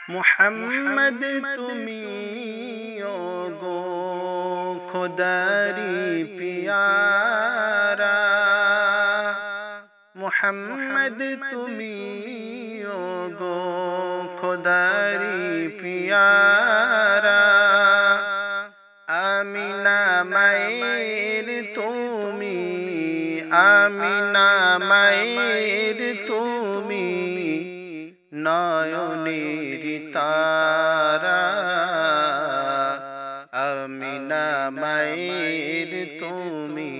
মুহাম্মদ তুমি ওগো খোদারি পিয়ারা, মুহাম্মদ তুমি ওগো খোদারি পিয়ারা। আমিনা মায়ের তুমি, আমিনা মায়ের তুমি নয়নের তারা। আমিনা মায়ের তুমি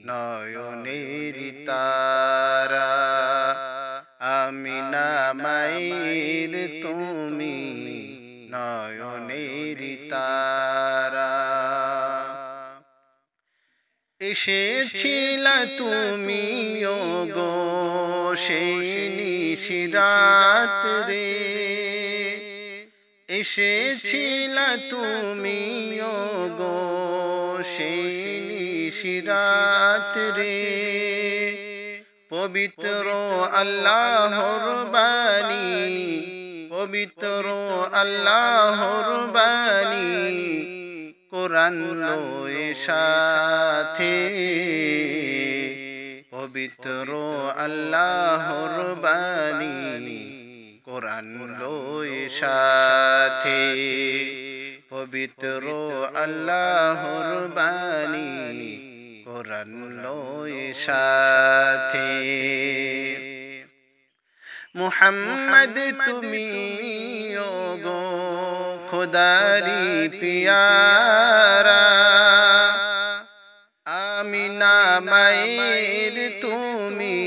নয়নের তারা। আমিনা মায়ের তুমি নয়নের তারা। এসেছিলা তুমি ওগো সেই নিশিরাত রে, এসেছিলা তুমি ওগো সেই নিশিরাত রে। পবিত্র আল্লাহর বাণী, পবিত্র আল্লাহর বাণী কোরআন লয়ে সাথে। পবিত্র আল্লাহর বাণী কোরআন লয়ে সাথে। পবিত্র আল্লাহর বাণী কোরআন লয়ে সাথে। মুহাম্মদ তুমি ওগো খোদারি পিয়ারা। আমিনা মায়ের তুমি,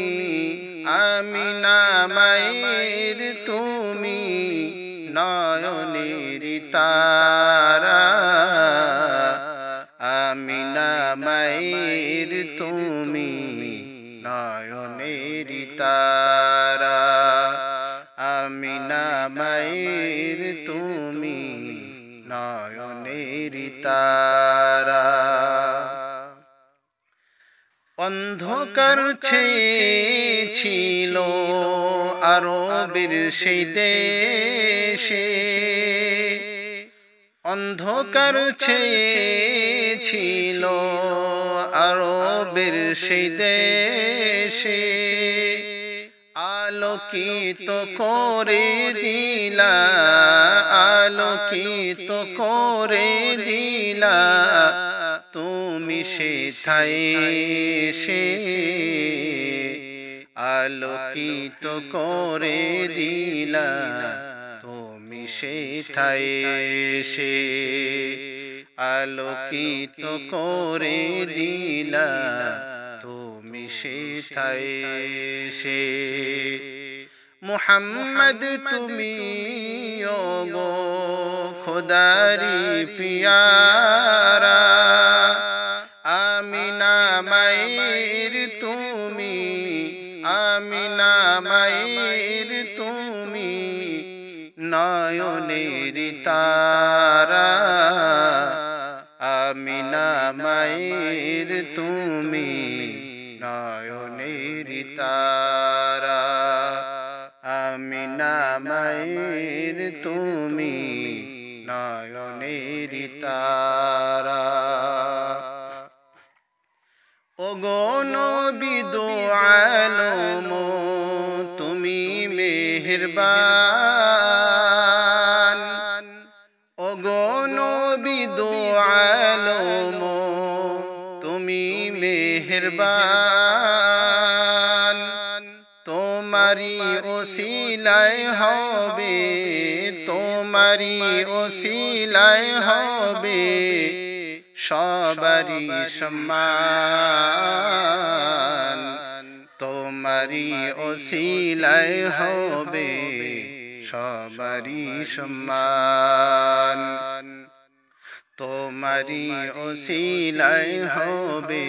আমিনা মায়ের তুমি নয়নের তারা। আমিনা মায়ের তুমি নয়নের তারা। আমিনা মায়ের তুমি নয়নের তারা। অন্ধকার ছিল আরবের সেই দেশে, অন্ধকার ছিল আরবের সেই দেশে। আলোকিত করে দিলা, আলোকিত করে দিলা তুমি সেথায় এসে। আলোকিত করে দিলা তুমি সেথায় এসে। আলোকিত করে দিলা তুমি সেথায় এসে। মুহাম্মদ তুমি ওগো খোদারি পিয়ারা। আমিনা মায়ের তুমি, আমিনা মায়ের তুমি নয়নের তারা। আমিনা মায়ের তুমি নয়নের তারা। আমিনা মায়ের তুমি নয়নের তারা। ওগো নবী দো আলম তুমি মেহেরবান। ওগো নবী দো আলম তুমি মেহেরবান। তোমারি ওসিলায় হবে, তোমারি ওসিলায় হবে সবারি সম্মান। তোমারি ওসিলায় হবে সবারি সম্মান। তোমারি ওসিলায় হবে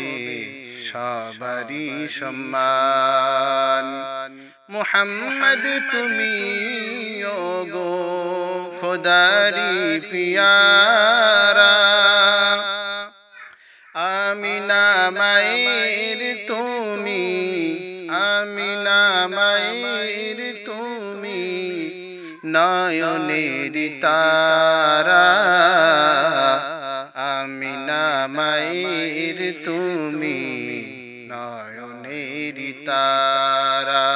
সবারি সম্মান। মুহাম্মদ তুমি ওগো খোদারি পিয়ারা। আমিনা মায়ের তুমি, আমিনা মায়ের তুমি নয়নের তারা আমিনা মায়ের তুমি নয়নের তারা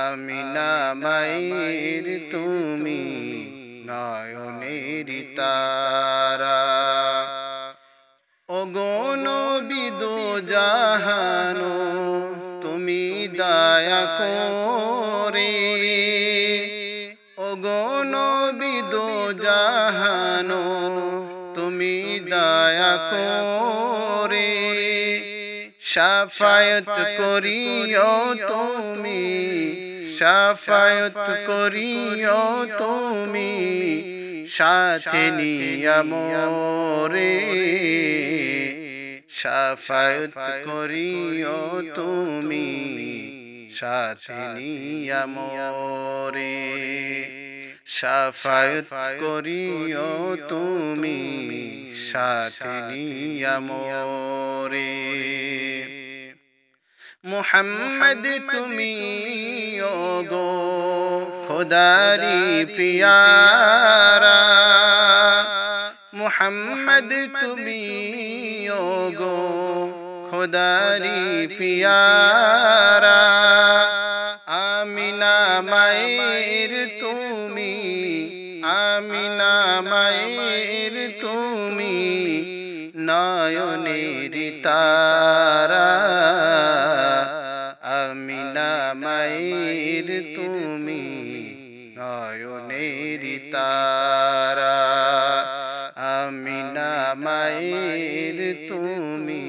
আমিনা মায়ের তুমি নয়নের তারা ওগো নবী দো জাহানো তুমি দয়া করে ওগো নবী দো জাহানো তুমি দয়া করে শাফায়াত করিও তুমি শাফায়াত করিও তুমি সাথে নিয়া মোরে শাফায়াত করিও তুমি সাথে নিয়া মোরে শাফায়াত করিও তুমি সাথে নিয়া মোরে মুহাম্মদ তুমি ওগো খোদারি পিয়ারা মুহাম্মদ তুমি ওগো খোদারি পিয়ারা আমিনা মায়ের তুমি আমিনা মায়ের তুমি নয়নের তারা আমিনা মায়ের তুমি নয়নের তারা আমিনা মায়ের তুমি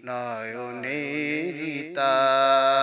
নয়নের তারা।